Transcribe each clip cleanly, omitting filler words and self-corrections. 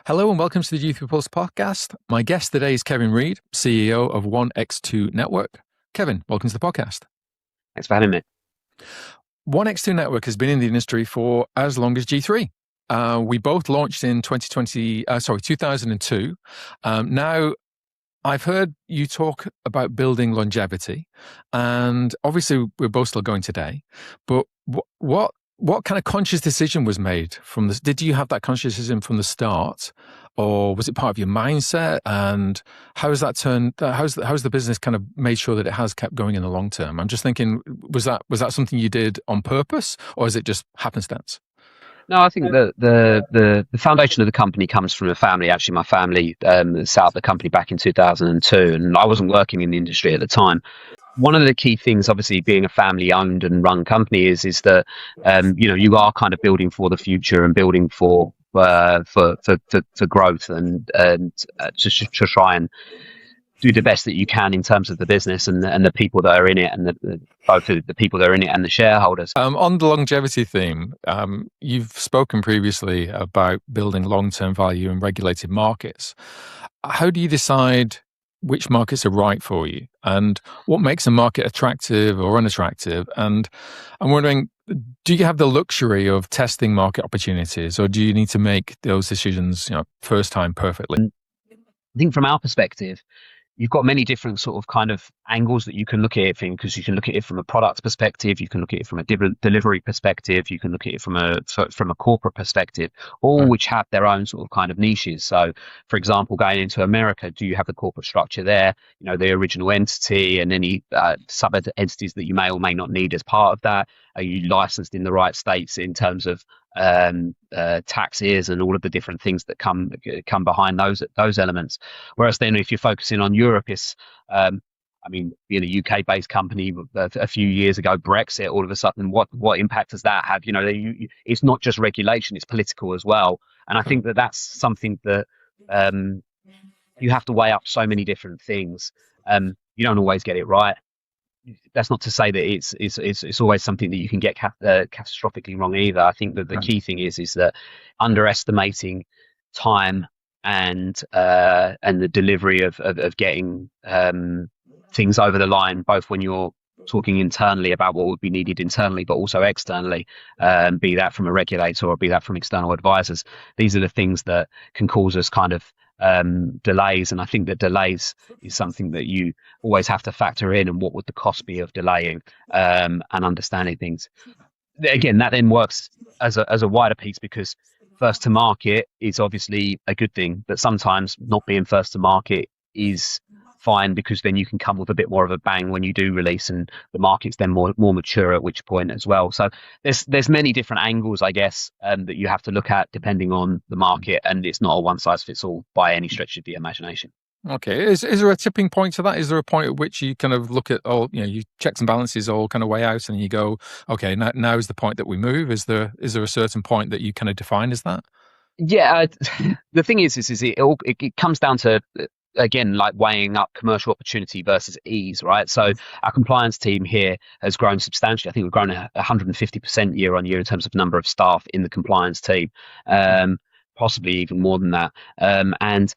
Hello and welcome to the Youth Pulse podcast. My guest today is Kevin Reid, CEO of 1x2 Network. Kevin, welcome to the podcast. Thanks for having me. 1x2 Network has been in the industry for as long as G3. We both launched in 2002. Now, I've heard you talk about building longevity, and obviously we're both still going today. But what kind of conscious decision was made from this? Did you have that conscious decision from the start, or was it part of your mindset? And how's that turned? How's the business kind of made sure that it has kept going in the long term? I'm just thinking, was that something you did on purpose, or is it just happenstance? No, I think the foundation of the company comes from a family. Actually, my family set up the company back in 2002, and I wasn't working in the industry at the time. One of the key things, obviously, being a family-owned and run company is that you are kind of building for the future and building for growth and to try and do the best that you can in terms of the business and the people that are in it, and both the people that are in it and the shareholders. On the longevity theme, you've spoken previously about building long-term value in regulated markets. How do you decide which markets are right for you, and what makes a market attractive or unattractive? And I'm wondering, do you have the luxury of testing market opportunities, or do you need to make those decisions, first time perfectly? I think from our perspective, you've got many different sort of kind of angles that you can look at it from, because you can look at it from a product perspective, you can look at it from a delivery perspective, you can look at it from a corporate perspective, all which have their own sort of kind of niches. So, for example, going into America, do you have the corporate structure there, the original entity and any sub entities that you may or may not need as part of that? Are you licensed in the right states in terms of taxes and all of the different things that come behind those elements? Whereas then if you're focusing on Europe, it's being a UK based company a few years ago, Brexit, all of a sudden what impact does that have? It's not just regulation, it's political as well. And I think that's something that you have to weigh up so many different things. You don't always get it right. That's not to say that it's always something that you can get catastrophically wrong either. I think that the key thing is that underestimating time and the delivery of getting things over the line, both when you're talking internally about what would be needed internally, but also externally, be that from a regulator or be that from external advisors. These are the things that can cause us kind of delays, and I think that delays is something that you always have to factor in, and what would the cost be of delaying and understanding things. Again, that then works as a wider piece, because first to market is obviously a good thing, but sometimes not being first to market is fine, because then you can come with a bit more of a bang when you do release, and the market's then more mature at which point as well. So there's many different angles, I guess, that you have to look at depending on the market, and it's not a one size fits all by any stretch of the imagination. Okay. Is there a tipping point to that? Is there a point at which you kind of look at all, you checks and balances all kind of way out, and you go, okay, now is the point that we move? Is there a certain point that you kind of define as that? Yeah, the thing is it comes down to, again, like weighing up commercial opportunity versus ease, right? So our compliance team here has grown substantially. I think we've grown 150% year on year in terms of number of staff in the compliance team, possibly even more than that. And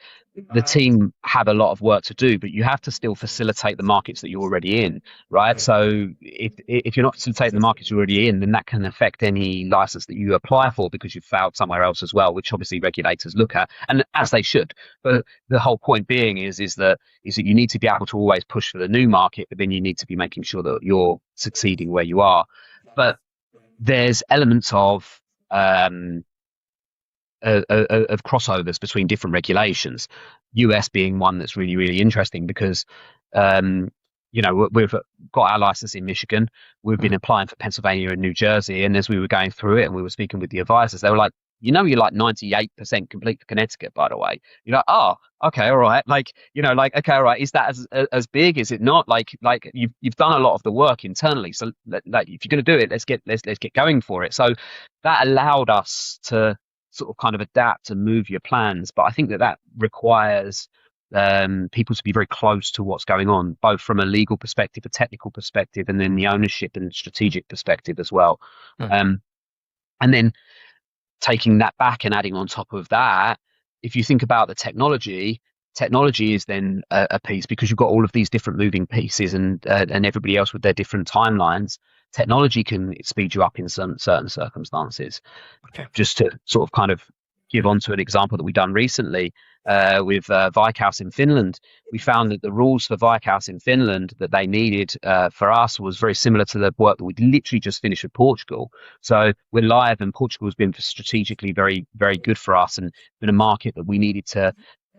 the team have a lot of work to do, but you have to still facilitate the markets that you're already in, right? So if you're not facilitating the markets you're already in, then that can affect any license that you apply for, because you've failed somewhere else as well, which obviously regulators look at, and as they should. But the whole point being is that you need to be able to always push for the new market, but then you need to be making sure that you're succeeding where you are. But there's elements of crossovers between different regulations, US being one that's really, really interesting, because we've got our license in Michigan, we've been applying for Pennsylvania and New Jersey, and as we were going through it and we were speaking with the advisors, they were like, you're like 98% complete for Connecticut, by the way. You're like, oh, okay, all right. Okay, all right. Is that as big? Is it not? Like you've done a lot of the work internally. So if you're going to do it, let's get going for it. So that allowed us to sort of kind of adapt and move your plans. But I think that requires people to be very close to what's going on, both from a legal perspective, a technical perspective, and then the ownership and strategic perspective as well. And then taking that back and adding on top of that if you think about the technology is then a piece, because you've got all of these different moving pieces and everybody else with their different timelines. Technology can speed you up in some certain circumstances. Okay. Just to sort of kind of give on to an example that we've done recently with Veikkaus in Finland, we found that the rules for Veikkaus in Finland that they needed for us was very similar to the work that we'd literally just finished with Portugal. So we're live, and Portugal has been strategically very, very good for us, and been a market that we needed to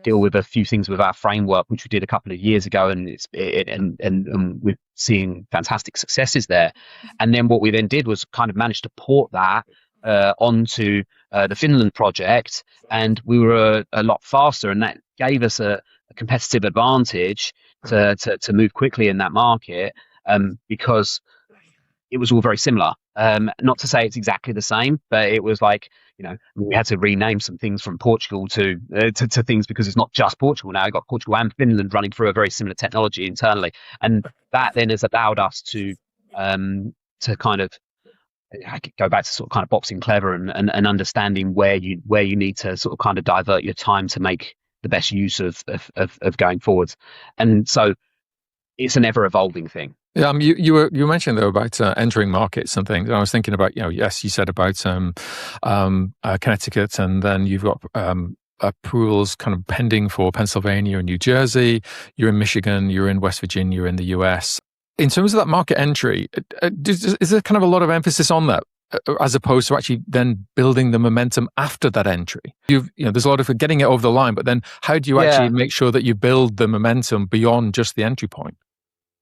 deal with a few things with our framework, which we did a couple of years ago, and and we're seeing fantastic successes there. And then what we then did was kind of manage to port that onto the Finland project, and we were a lot faster, and that gave us a competitive advantage to move quickly in that market, because it was all very similar. Not to say it's exactly the same, but it was like, we had to rename some things from Portugal to things, because it's not just Portugal now. You've got Portugal and Finland running through a very similar technology internally, and that then has allowed us to kind of, I could go back to sort of kind of boxing clever and understanding where you need to sort of kind of divert your time to make the best use of going forwards. And so it's an ever evolving thing. Yeah, you mentioned though about entering markets and things. And I was thinking about, yes, you said about Connecticut, and then you've got approvals kind of pending for Pennsylvania and New Jersey. You're in Michigan, you're in West Virginia, you're in the US. In terms of that market entry, is there kind of a lot of emphasis on that, as opposed to actually then building the momentum after that entry? There's a lot of getting it over the line, but then how do you actually make sure that you build the momentum beyond just the entry point?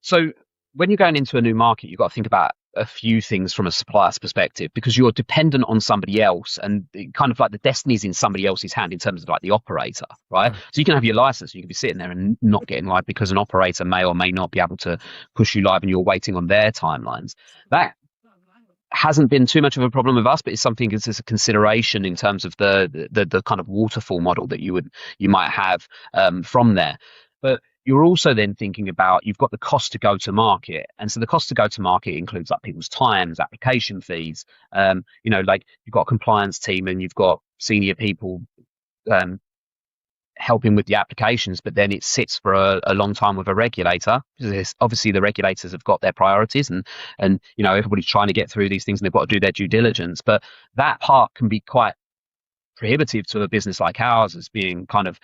So when you're going into a new market, you've got to think about a few things from a supplier's perspective, because you're dependent on somebody else, and kind of like the destiny's in somebody else's hand in terms of like the operator, right? So you can have your license, you can be sitting there and not getting live because an operator may or may not be able to push you live, and you're waiting on their timelines. That hasn't been too much of a problem with us, but it's something that's a consideration in terms of the kind of waterfall model that you might have from there. But you're also then thinking about, you've got the cost to go to market. And so the cost to go to market includes like people's times, application fees, like you've got a compliance team and you've got senior people helping with the applications, but then it sits for a long time with a regulator. Obviously the regulators have got their priorities, and everybody's trying to get through these things, and they've got to do their due diligence. But that part can be quite prohibitive to a business like ours, as being kind of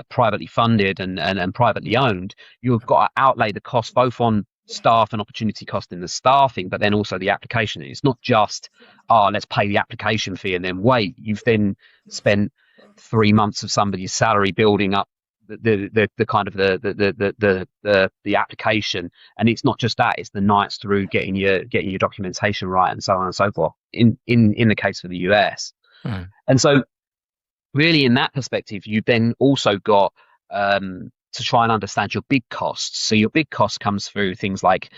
privately funded and privately owned. You've got to outlay the cost both on staff and opportunity cost in the staffing, but then also the application. It's not just, let's pay the application fee and then wait. You've then spent 3 months of somebody's salary building up the kind of the application, and it's not just that; it's the nights through getting your documentation right, and so on and so forth. In the case of the US, and so really in that perspective, you've then also got to try and understand your big costs. So your big cost comes through things like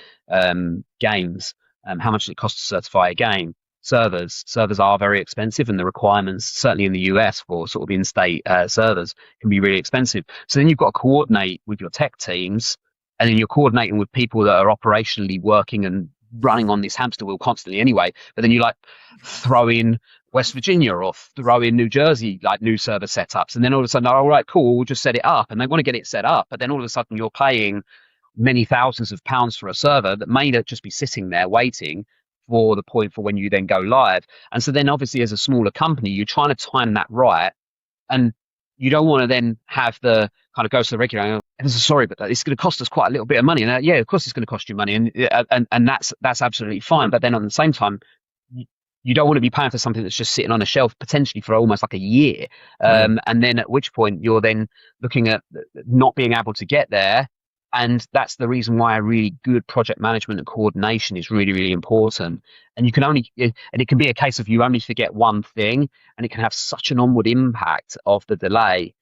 games, how much does it cost to certify a game? Servers are very expensive, and the requirements, certainly in the US, for sort of in-state servers can be really expensive. So then you've got to coordinate with your tech teams, and then you're coordinating with people that are operationally working and running on this hamster wheel constantly anyway. But then you like throw in West Virginia or throw in New Jersey, like new server setups, and then all of a sudden, all right, cool, we'll just set it up, and they want to get it set up, but then all of a sudden you're paying many thousands of pounds for a server that may not just be sitting there waiting for the point for when you then go live. And so then obviously as a smaller company, you're trying to time that right, and you don't want to then have the kind of go to the regulator and say, sorry, but it's going to cost us quite a little bit of money. And yeah, of course it's going to cost you money, and that's absolutely fine. But then at the same time, you don't want to be paying for something that's just sitting on a shelf potentially for almost like a year. And then at which point you're then looking at not being able to get there. And that's the reason why a really good project management and coordination is really, really important. And it can be a case of you only forget one thing, and it can have such an onward impact of the delay,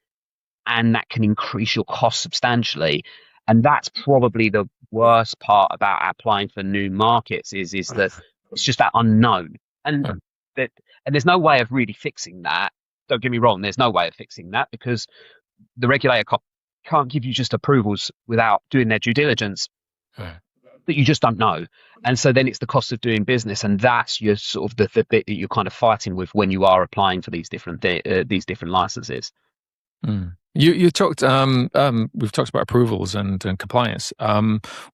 and that can increase your cost substantially. And that's probably the worst part about applying for new markets is that it's just that unknown. And there's no way of really fixing that. Don't get me wrong, there's no way of fixing that, because the regulator can't give you just approvals without doing their due diligence that you just don't know. And so then it's the cost of doing business, and that's your sort of the bit that you're kind of fighting with when you are applying for these different licenses. Mm. You talked we've talked about approvals and compliance.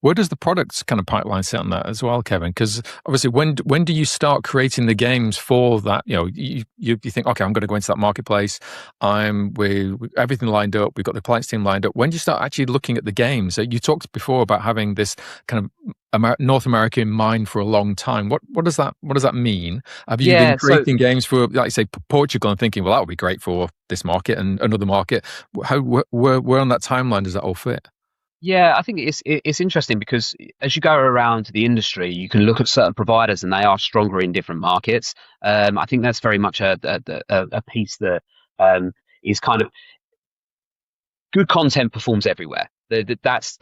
Where does the products kind of pipeline sit on that as well, Kevin? Because obviously, when do you start creating the games for that? You know, you think, okay, I'm going to go into that marketplace. We everything lined up. We've got the compliance team lined up. When do you start actually looking at the games? You talked before about having this kind of North America in mind for a long time. What does that mean? Have you been Yeah, so creating games for, like, say, Portugal, and thinking, well, that would be great for this market and another market? How where on that timeline does that all fit? yeah, I think it's interesting because as you go around the industry, you can look at certain providers and they are stronger in different markets. I think that's very much a piece that is kind of good content performs everywhere. That's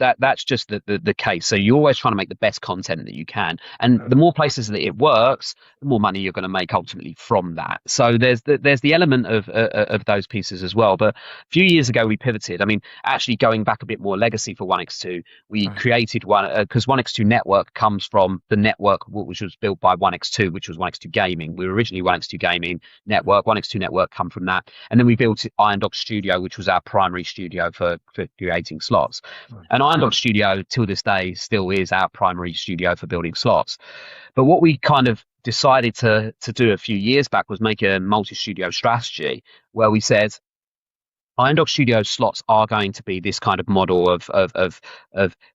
just the case. So you're always trying to make the best content that you can, and the more places that it works, the more money you're going to make ultimately from that. So there's the element of those pieces as well. But a few years ago we pivoted. I mean, actually going back a bit more legacy for 1x2, we Right. created one because 1x2 Network comes from the network which was built by 1x2, which was 1x2 Gaming. We were originally 1x2 Gaming Network. 1x2 Network come from that, and then we built Iron Dog Studio, which was our primary studio for creating slots. Right. And Iron Dog Studio, till this day, still is our primary studio for building slots. But what we kind of decided to do a few years back was make a multi-studio strategy where we said Iron Dog Studio slots are going to be this kind of model of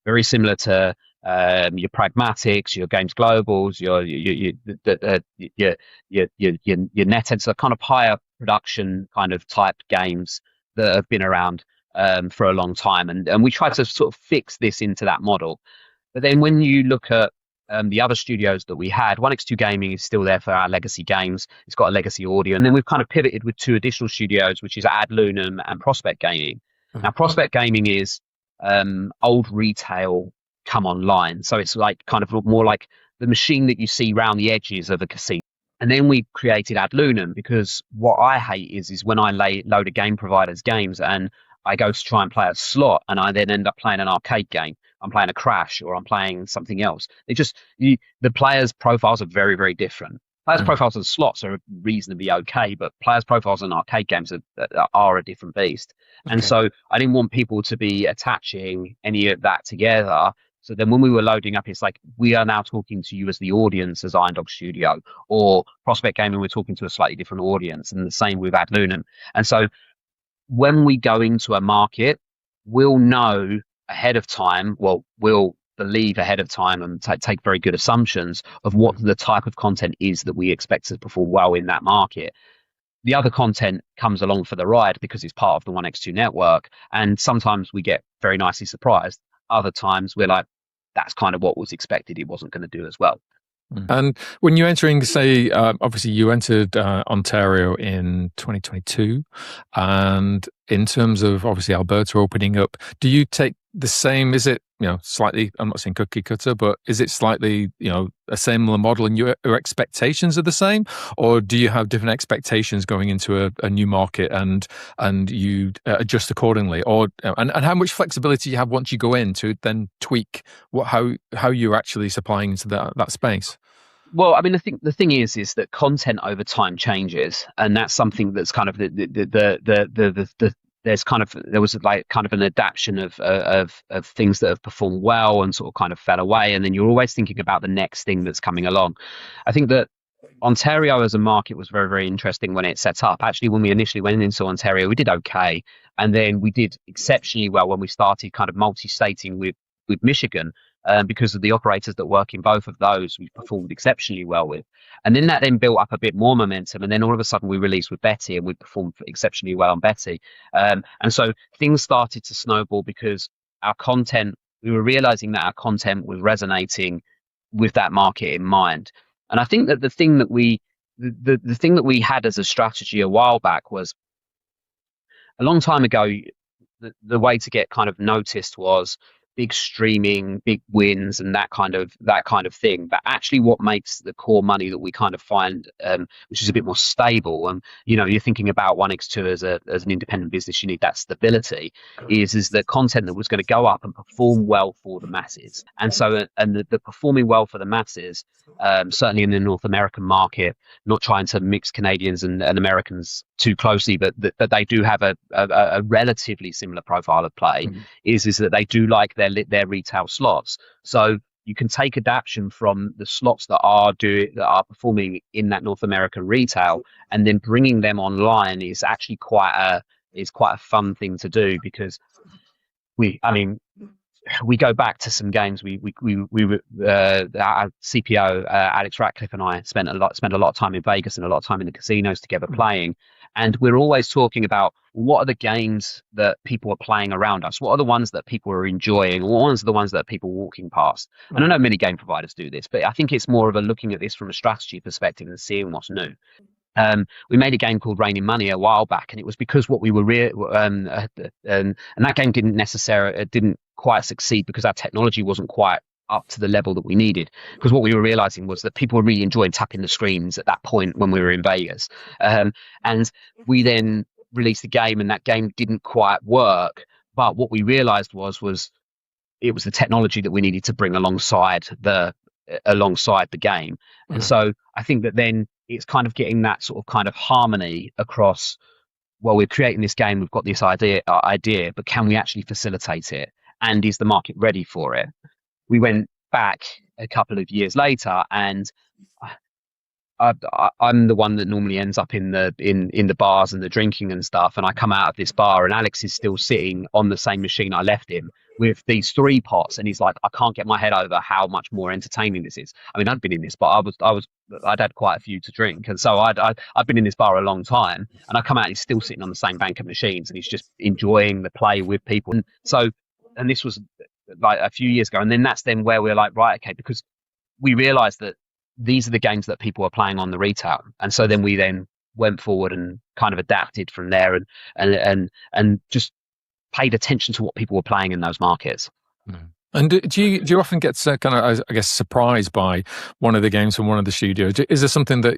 very similar to your pragmatics, your games globals, your netheads, so kind of higher production kind of type games that have been around for a long time, and we try to sort of fix this into that model. But then when you look at the other studios that we had, 1x2 Gaming is still there for our legacy games. It's got a legacy audience. And then we've kind of pivoted with two additional studios, which is Ad Lunam and Prospect Gaming. Now, Mhm. Prospect Gaming is old retail come online. So it's like kind of more like the machine that you see round the edges of a casino. And then we created Ad Lunam because what I hate is when I load a game provider's games and I go to try and play a slot and I then end up playing an arcade game. I'm playing a Crash or I'm playing something else. The players' profiles are very, very different. Players' Mm. profiles and slots are reasonably okay, but players' profiles and arcade games are a different beast. And Okay. so I didn't want people to be attaching any of that together. So then when we were loading up, it's like we are now talking to you as the audience as Iron Dog Studio, or Prospect Gaming, we're talking to a slightly different audience, and the same with Ad Lunam. And so when we go into a market, we'll know ahead of time, well, we'll believe ahead of time and take very good assumptions of what the type of content is that we expect to perform well in that market. The other content comes along for the ride because it's part of the 1x2 network. And sometimes we get very nicely surprised. Other times we're like, that's kind of what was expected. It wasn't going to do as well. And when you're entering, say, obviously you entered Ontario in 2022, and in terms of obviously Alberta opening up, do you take the same? Is it, slightly? I'm not saying cookie cutter, but is it slightly, a similar model, and your expectations are the same, or do you have different expectations going into a new market, and you adjust accordingly, or and how much flexibility you have once you go in to then tweak how you're actually supplying into that space? Well, I mean, the thing is that content over time changes, and that's something that's kind of there was like kind of an adaptation of things that have performed well and sort of kind of fell away, and then you're always thinking about the next thing that's coming along. I think that Ontario as a market was very, very interesting when it set up. Actually, when we initially went into Ontario, we did okay, and then we did exceptionally well when we started kind of multi-stating with Michigan, because of the operators that work in both of those, we performed exceptionally well with. And then that then built up a bit more momentum, and then all of a sudden we released with Betty, and we performed exceptionally well on Betty. And so things started to snowball because our content, we were realizing that our content was resonating with that market in mind. And I think that the thing that we had as a strategy a while back was a long time ago, the way to get kind of noticed was big streaming, big wins, and that kind of thing. But actually, what makes the core money that we kind of find, which is a bit more stable, and you're thinking about 1x2 as an independent business, you need that stability. Is the content that was going to go up and perform well for the masses, and so the performing well for the masses, certainly in the North American market, not trying to mix Canadians and Americans too closely, but that they do have a relatively similar profile of play. Is that they do like their retail slots. So you can take adaptation from the slots that are performing in that North American retail, and then bringing them online is actually quite a fun thing to do, because we go back to some games. Our CPO Alex Ratcliffe and I spent a lot of time in Vegas and a lot of time in the casinos together playing, and we're always talking about what are the games that people are playing around us, what are the ones that people are enjoying, what ones are the ones that people are walking past. And I know many game providers do this, but I think it's more of a looking at this from a strategy perspective and seeing what's new. We made a game called Raining Money a while back, and it was because what we were and that game didn't quite succeed because our technology wasn't quite up to the level that we needed. Because what we were realizing was that people were really enjoying tapping the screens at that point when we were in Vegas, and we then released the game, and that game didn't quite work. But what we realized was it was the technology that we needed to bring alongside the game. And so I think that then it's kind of getting that sort of kind of harmony across, well, we're creating this game, we've got this idea, but can we actually facilitate it? And is the market ready for it? We went back a couple of years later, and I'm the one that normally ends up in the bars and the drinking and stuff. And I come out of this bar, and Alex is still sitting on the same machine I left him with these 3 pots, and he's like, I can't get my head over how much more entertaining this is. I mean, I'd been in this, but I'd had quite a few to drink, and so I've been in this bar a long time, and I come out, and he's still sitting on the same bank of machines, and he's just enjoying the play with people. And this was like a few years ago, and then that's then where we're like, right, okay, because we realized that these are the games that people are playing on the retail, and so then we then went forward and kind of adapted from there, and just paid attention to what people were playing in those markets. And do you often get kind of, I guess, surprised by one of the games from one of the studios? Is there something that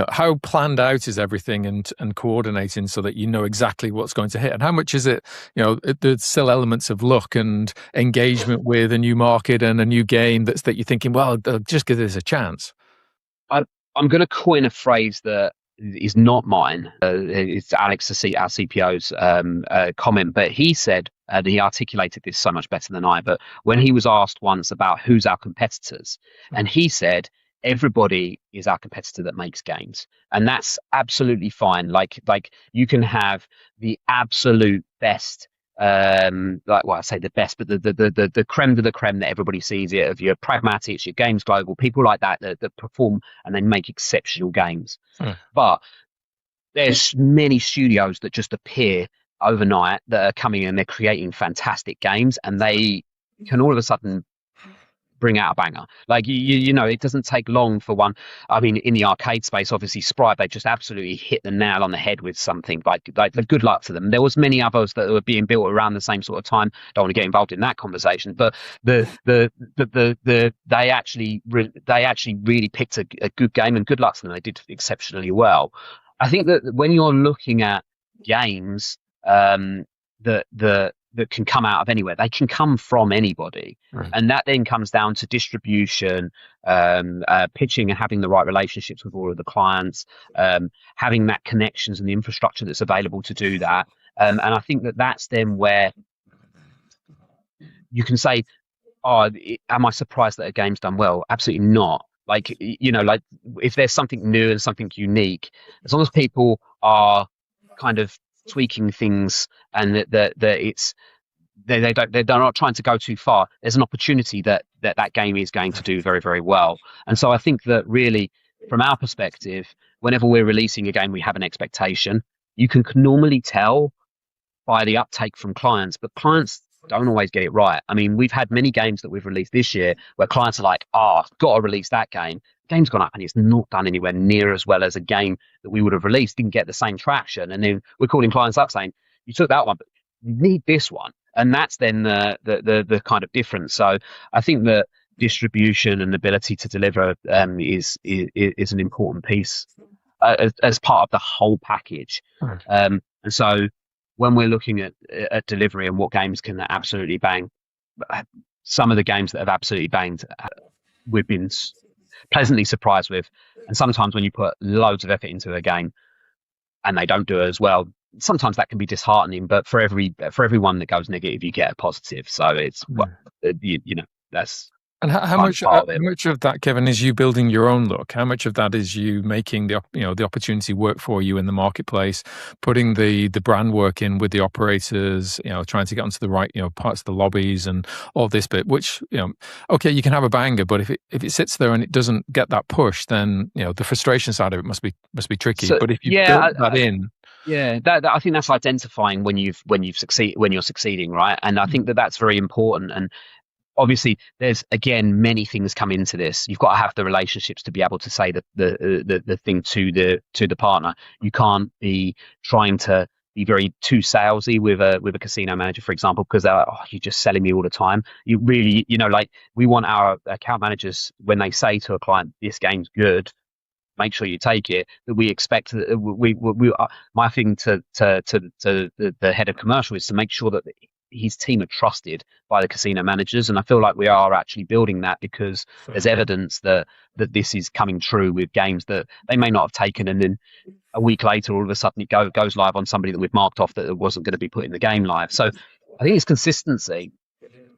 how planned out is everything and coordinating so that you know exactly what's going to hit? And how much is it? There's still elements of luck and engagement with a new market and a new game that you're thinking, well, just give this a chance. I'm going to coin a phrase that is not mine. It's Alex, our CPO's comment, but he said, and he articulated this so much better than I, but when he was asked once about who's our competitors, and he said, everybody is our competitor that makes games. And that's absolutely fine. Like you can have the absolute best, I say the best, but the creme de la creme that everybody sees it, of your Pragmatics, your Games Global, people like that perform and they make exceptional games. But there's many studios that just appear overnight that are coming and they're creating fantastic games, and they can all of a sudden bring out a banger. Like it doesn't take long for one. I mean, in the arcade space, obviously Sprite, they just absolutely hit the nail on the head with something. Like good luck to them. There was many others that were being built around the same sort of time. Don't want to get involved in that conversation, but they actually really picked a good game, and good luck to them. They did exceptionally well. I think that when you're looking at games that can come out of anywhere, they can come from anybody. Right. And that then comes down to distribution, pitching and having the right relationships with all of the clients, having that connections and the infrastructure that's available to do that. And I think that's then where you can say, am I surprised that a game's done well? Absolutely not. Like if there's something new and something unique, as long as people are kind of tweaking things and that it's they're not trying to go too far, there's an opportunity that game is going to do very, very well. And so I think that really, from our perspective, whenever we're releasing a game, we have an expectation. You can normally tell by the uptake from clients, but clients don't always get it right. I mean, we've had many games that we've released this year where clients are like, I've got to release that game. The game's gone up and it's not done anywhere near as well as a game that we would have released, didn't get the same traction. And then we're calling clients up saying, you took that one, but you need this one. And that's then the kind of difference. So I think that distribution and ability to deliver is an important piece as part of the whole package. And so when we're looking at delivery and what games can absolutely bang, some of the games that have absolutely banged, we've been pleasantly surprised with. And sometimes when you put loads of effort into a game and they don't do it as well, sometimes that can be disheartening. But for everyone that goes negative, you get a positive. So it's that's And how kind of much part of it. much of that, Kevin, is you building your own look? How much of that is you making the opportunity work for you in the marketplace, putting the brand work in with the operators, trying to get onto the right parts of the lobbies and all this bit? Which okay, you can have a banger, but if it sits there and it doesn't get that push, then the frustration side of it must be tricky. So But if you yeah, built that in, yeah, that I think that's identifying when you're succeeding, right? And I think that's very important. And obviously there's again many things come into this. You've got to have the relationships to be able to say the thing to the partner. You can't be trying to be very too salesy with a casino manager, for example, because they're like, oh, you're just selling me all the time. You really, like we want our account managers, when they say to a client, this game's good, make sure you take it, that we expect that my thing to the head of commercial is to make sure that his team are trusted by the casino managers. And I feel like we are actually building that, because there's evidence that this is coming true with games that they may not have taken, and then a week later all of a sudden it goes live on somebody that we've marked off that it wasn't going to be putting the game live. So I think it's consistency.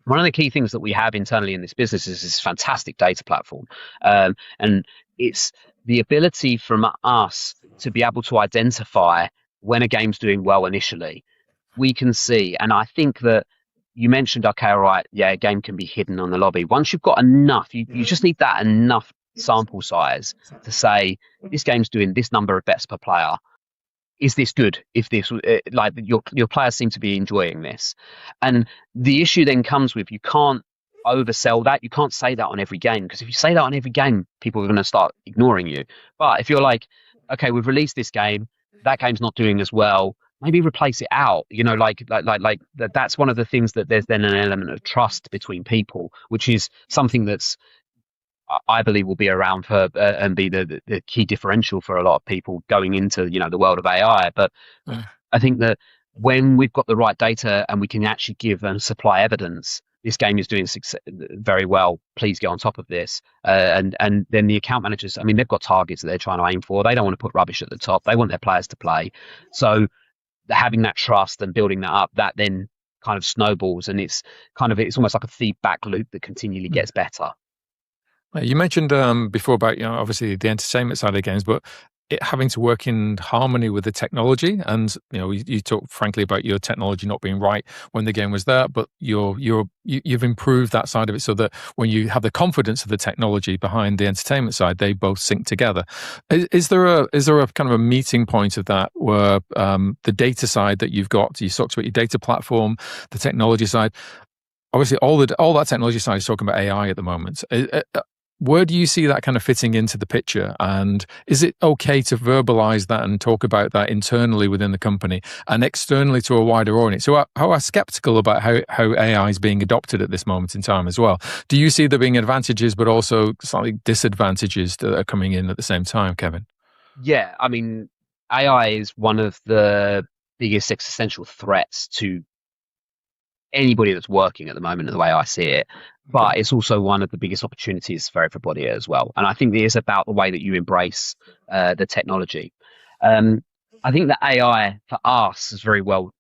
One of the key things that we have internally in this business is this fantastic data platform, and it's the ability from us to be able to identify when a game's doing well initially. We can see, and I think that you mentioned, okay, all right, yeah, a game can be hidden on the lobby. Once you've got enough, you just need that enough sample size to say this game's doing this number of bets per player. Is this good? If this like your players seem to be enjoying this, and the issue then comes with, you can't oversell that. You can't say that on every game, because if you say that on every game, people are going to start ignoring you. But if you're like, okay, we've released this game, that game's not doing as well, maybe replace it out. That's one of the things, that there's then an element of trust between people, which is something that's I believe will be around for and be the key differential for a lot of people going into the world of AI. But I think that when we've got the right data and we can actually give and supply evidence, this game is doing very well, please get on top of this. And then the account managers, I mean, they've got targets that they're trying to aim for. They don't want to put rubbish at the top. They want their players to play. So having that trust and building that up, that then kind of snowballs, and it's almost like a feedback loop that continually gets better. You mentioned before about obviously the entertainment side of games, but it having to work in harmony with the technology. And you talk frankly about your technology not being right when the game was there, but you've improved that side of it, so that when you have the confidence of the technology behind the entertainment side, they both sync together. Is there a kind of a meeting point of that, where the data side that you've got, you talked about your data platform, the technology side, obviously all that technology side is talking about AI at the moment. Where do you see that kind of fitting into the picture? And is it okay to verbalize that and talk about that internally within the company and externally to a wider audience who are skeptical about how AI is being adopted at this moment in time as well? Do you see there being advantages, but also slightly disadvantages that are coming in at the same time, Kevin? Yeah, I mean, AI is one of the biggest existential threats to anybody that's working at the moment, the way I see it. But it's also one of the biggest opportunities for everybody as well. And I think it is about the way that you embrace the technology. I think that AI for us is very well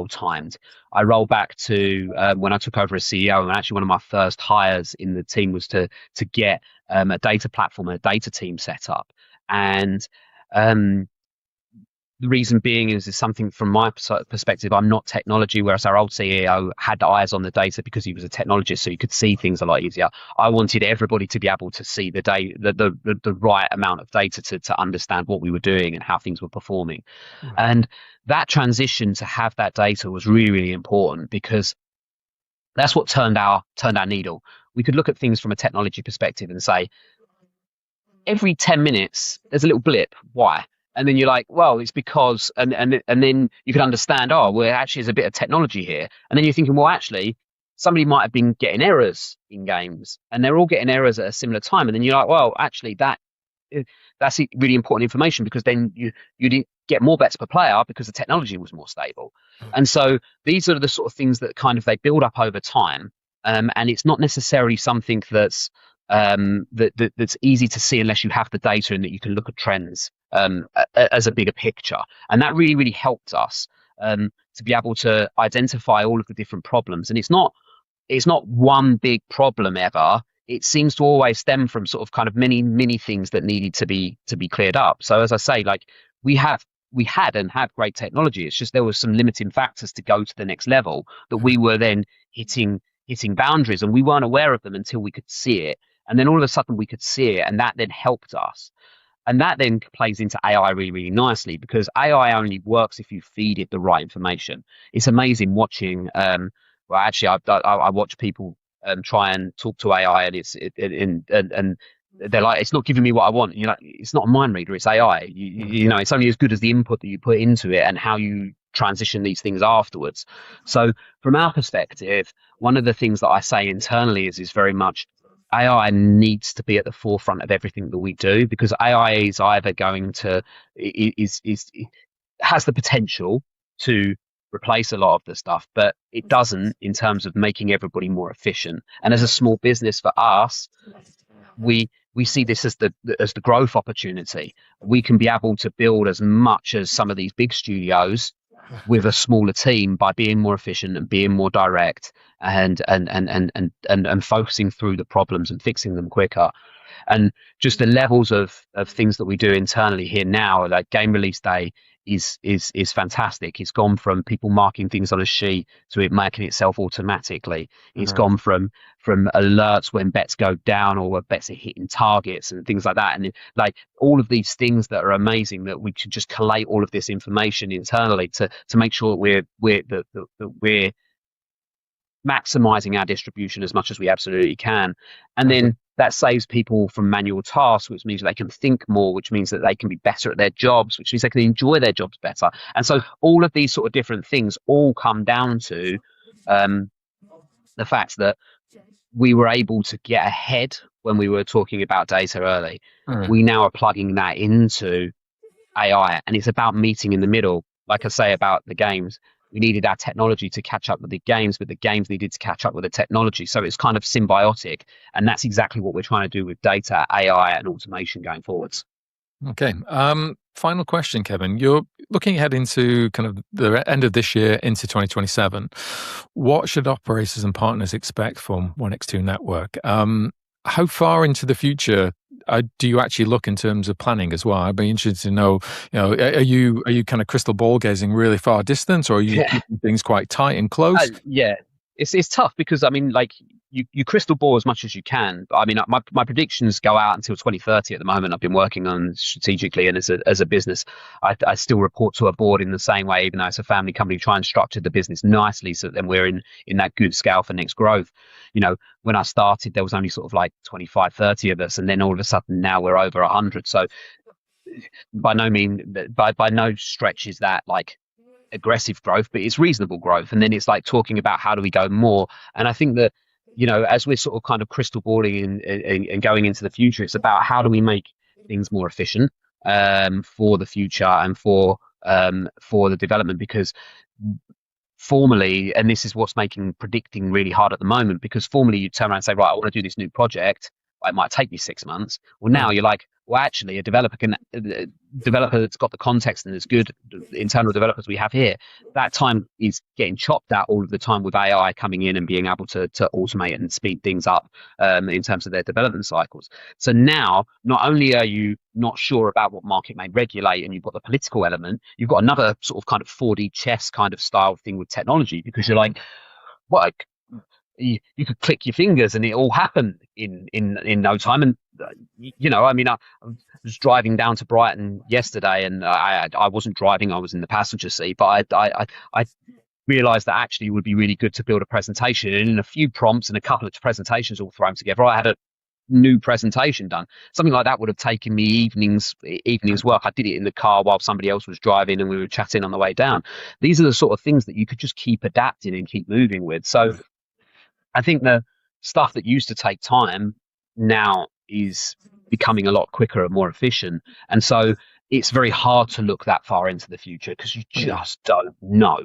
timed. I roll back to when I took over as CEO, and actually one of my first hires in the team was to get a data platform and a data team set up. And the reason being is something from my perspective, I'm not technology, whereas our old CEO had eyes on the data because he was a technologist, so you could see things a lot easier. I wanted everybody to be able to see the right amount of data to understand what we were doing and how things were performing. Mm-hmm. And that transition to have that data was really, really important, because that's what turned our needle. We could look at things from a technology perspective and say, every 10 minutes, there's a little blip. Why? And then you're like, well, it's because, and then you can understand, oh, well, actually, there's a bit of technology here. And then you're thinking, well, actually, somebody might have been getting errors in games, and they're all getting errors at a similar time. And then you're like, well, actually, that's really important information, because then you didn't get more bets per player because the technology was more stable. And so these are the sort of things that kind of they build up over time. And it's not necessarily something that's easy to see unless you have the data and that you can look at trends as a bigger picture. And that really, really helped us to be able to identify all of the different problems. And it's not one big problem ever. It seems to always stem from sort of kind of many things that needed to be cleared up. So as I say, like we had and have great technology. It's just there were some limiting factors to go to the next level that we were then hitting boundaries, and we weren't aware of them until we could see it. And then all of a sudden we could see it, and that then helped us. And that then plays into AI really, really nicely, because AI only works if you feed it the right information. It's amazing watching. Well, actually, I watch people try and talk to AI, and they're like, it's not giving me what I want. And you're like, it's not a mind reader, it's AI. You know, it's only as good as the input that you put into it and how you transition these things afterwards. So from our perspective, one of the things that I say internally is very much AI needs to be at the forefront of everything that we do, because AI is either going to has the potential to replace a lot of the stuff, but it doesn't in terms of making everybody more efficient. And as a small business, for us, we see this as the growth opportunity. We can be able to build as much as some of these big studios with a smaller team by being more efficient and being more direct and focusing through the problems and fixing them quicker. And just the levels of things that we do internally here now, like game release day is fantastic. It's gone from people marking things on a sheet to it making itself automatically. It's gone from alerts when bets go down or when bets are hitting targets and things like that. And like all of these things that are amazing, that we can just collate all of this information internally to make sure that we're maximizing our distribution as much as we absolutely can. And then that saves people from manual tasks, which means they can think more, which means that they can be better at their jobs, which means they can enjoy their jobs better. And so all of these sort of different things all come down to the fact that we were able to get ahead when we were talking about data early. We now are plugging that into AI, and it's about meeting in the middle. Like I say about the games, we needed our technology to catch up with the games, but the games needed to catch up with the technology. So it's kind of symbiotic. And that's exactly what we're trying to do with data, AI, and automation going forwards. Okay. Final question, Kevin. You're looking ahead into kind of the end of this year into 2027. What should operators and partners expect from 1x2 Network? How far into the future do you actually look in terms of planning as well? I'd be interested to know, are you kind of crystal ball gazing really far distance, or are you keeping things quite tight and close? Yeah, it's tough because, I mean, like you crystal ball as much as you can. But I mean, my predictions go out until 2030 at the moment. I've been working on strategically, and as a business, I still report to a board in the same way, even though it's a family company. Try and structure the business nicely so that then we're in that good scale for next growth. You know, when I started, there was only sort of like 25, 30 of us, and then all of a sudden now we're over 100. So by no stretch is that like aggressive growth, but it's reasonable growth. And then it's like talking about how do we go more. And I think that, as we're sort of kind of crystal balling and going into the future, it's about how do we make things more efficient for the future and for the development, because formally, and this is what's making predicting really hard at the moment, because formally you turn around and say, right, I want to do this new project. It might take me 6 months. Well, now you're like, well, actually, a developer that's got the context and as good internal developers we have here, that time is getting chopped out all of the time with AI coming in and being able to automate and speed things up in terms of their development cycles. So now, not only are you not sure about what market may regulate, and you've got the political element, you've got another sort of kind of 4D chess kind of style thing with technology, because you're like, what? You could click your fingers and it all happened in no time. And I mean, I was driving down to Brighton yesterday, and I wasn't driving; I was in the passenger seat. But I realised that actually it would be really good to build a presentation, and in a few prompts and a couple of presentations all thrown together, I had new presentation done. Something like that would have taken me evenings work. I did it in the car while somebody else was driving and we were chatting on the way down. These are the sort of things that you could just keep adapting and keep moving with. So I think the stuff that used to take time now is becoming a lot quicker and more efficient. And so it's very hard to look that far into the future because you just don't know.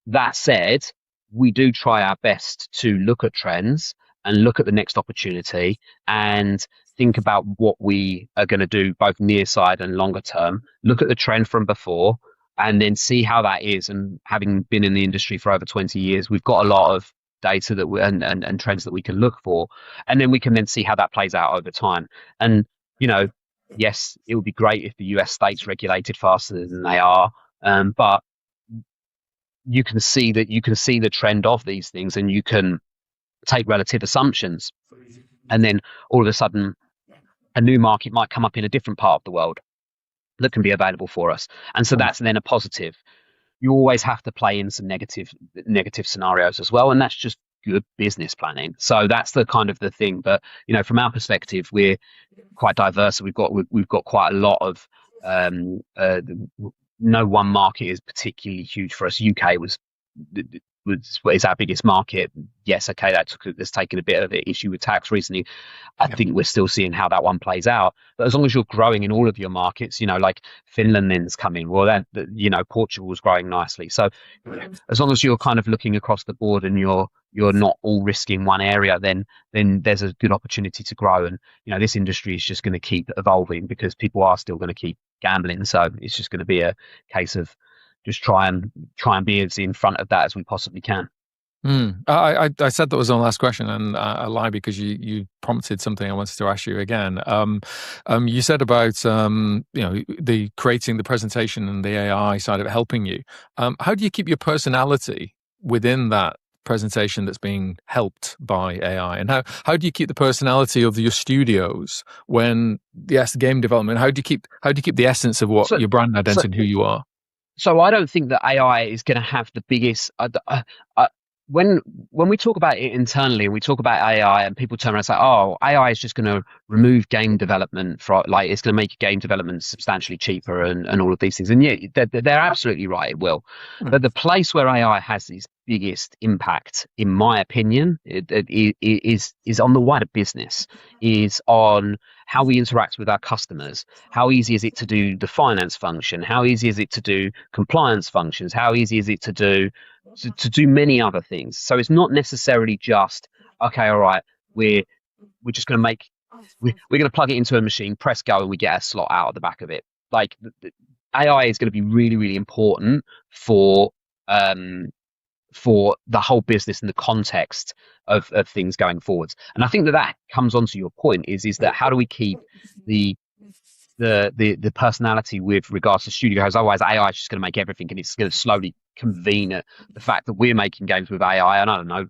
That said, we do try our best to look at trends and look at the next opportunity and think about what we are going to do both near side and longer term. Look at the trend from before and then see how that is. And having been in the industry for over 20 years, we've got a lot of data that and trends that we can look for, and then we can then see how that plays out over time. And yes, it would be great if the US states regulated faster than they are, but you can see the trend of these things, and you can take relative assumptions, and then all of a sudden a new market might come up in a different part of the world that can be available for us, and so that's then a positive. You always have to play in some negative scenarios as well, and that's just good business planning. So that's the kind of the thing. But from our perspective, we're quite diverse. We've got quite a lot of no one market is particularly huge for us. UK is our biggest market. Yes, okay, that's taken a bit of an issue with tax recently. I think we're still seeing how that one plays out. But as long as you're growing in all of your markets, like Finland then's coming. Well, then Portugal's growing nicely. So as long as you're kind of looking across the board and you're not all risking one area, then there's a good opportunity to grow. And this industry is just going to keep evolving because people are still going to keep gambling. So it's just going to be a case of just try and be as in front of that as we possibly can. I said that was the last question, and I lied because you prompted something I wanted to ask you again. You said about the creating the presentation and the AI side of it helping you. How do you keep your personality within that presentation that's being helped by AI, and how do you keep the personality of your studios when game development? How do you keep the essence of what your brand identity and who you are? So I don't think that AI is going to have the biggest. When we talk about it internally and we talk about AI, and people turn around and say, "Oh, AI is just going to remove game development it's going to make game development substantially cheaper and all of these things." And yeah, they're absolutely right. It will. But the place where AI has its biggest impact, in my opinion, is on the wider business, is on how we interact with our customers. How easy is it to do the finance function? How easy is it to do compliance functions? How easy is it to do many other things? So it's not necessarily just, okay, all right, we're just going to we're going to plug it into a machine, press go, and we get a slot out of the back of it. Like AI is going to be really, really important for the whole business and the context of things going forwards. And I think that comes onto your point is that how do we keep the personality with regards to studios? Otherwise, AI is just going to make everything, and it's going to slowly convene at the fact that we're making games with AI. And I don't know,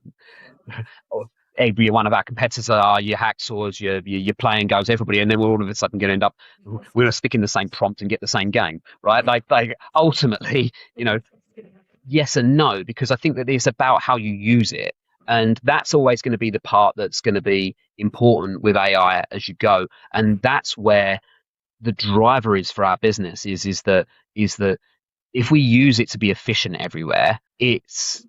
every one of our competitors are your hacksaws, your playing goes, everybody, and then we're all of a sudden going to end up, we're going to stick in the same prompt and get the same game, right? Like ultimately, yes and no, because I think that it's about how you use it. And that's always going to be the part that's going to be important with AI as you go. And that's where the driver is for our business is that if we use it to be efficient everywhere, that's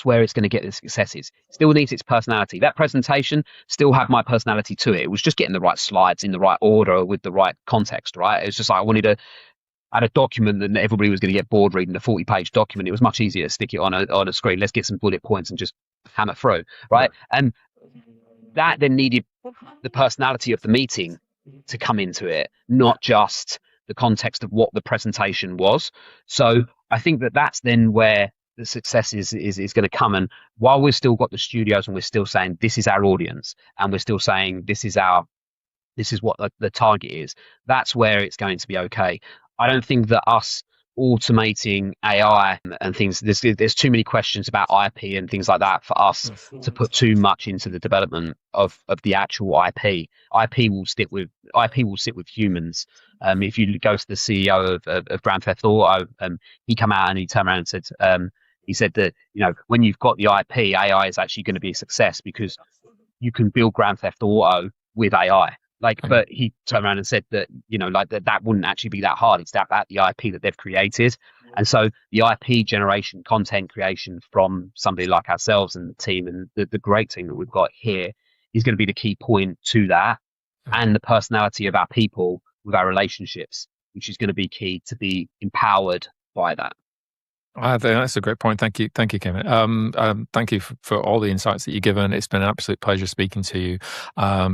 where it's going to get the successes. It still needs its personality. That presentation still had my personality to it. It was just getting the right slides in the right order with the right context, right? It's just like I had a document that everybody was going to get bored reading, a 40-page document. It was much easier to stick it on a screen. Let's get some bullet points and just hammer through, right? And that then needed the personality of the meeting to come into it, not just the context of what the presentation was. So I think that's then where the success is going to come. And while we've still got the studios and we're still saying this is our audience, and we're still saying this is what the target is, that's where it's going to be okay. I don't think that us automating AI and things, there's too many questions about IP and things like that for us to put too much into the development of the actual IP. IP will sit with humans. If you go to the CEO of Grand Theft Auto, he came out and he turned around and said, he said that when you've got the IP, AI is actually going to be a success because you can build Grand Theft Auto with AI. Like, Um, but he turned around and said that, like that wouldn't actually be that hard. It's about the IP that they've created. And so the IP generation, content creation from somebody like ourselves and the team and the great team that we've got here is going to be the key point to that. And the personality of our people with our relationships, which is going to be key to be empowered by that. I think that's a great point. Thank you, Kevin. Thank you for all the insights that you've given. It's been an absolute pleasure speaking to you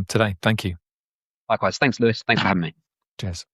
today. Thank you. Likewise. Thanks, Lewis. Thanks for having me. Cheers.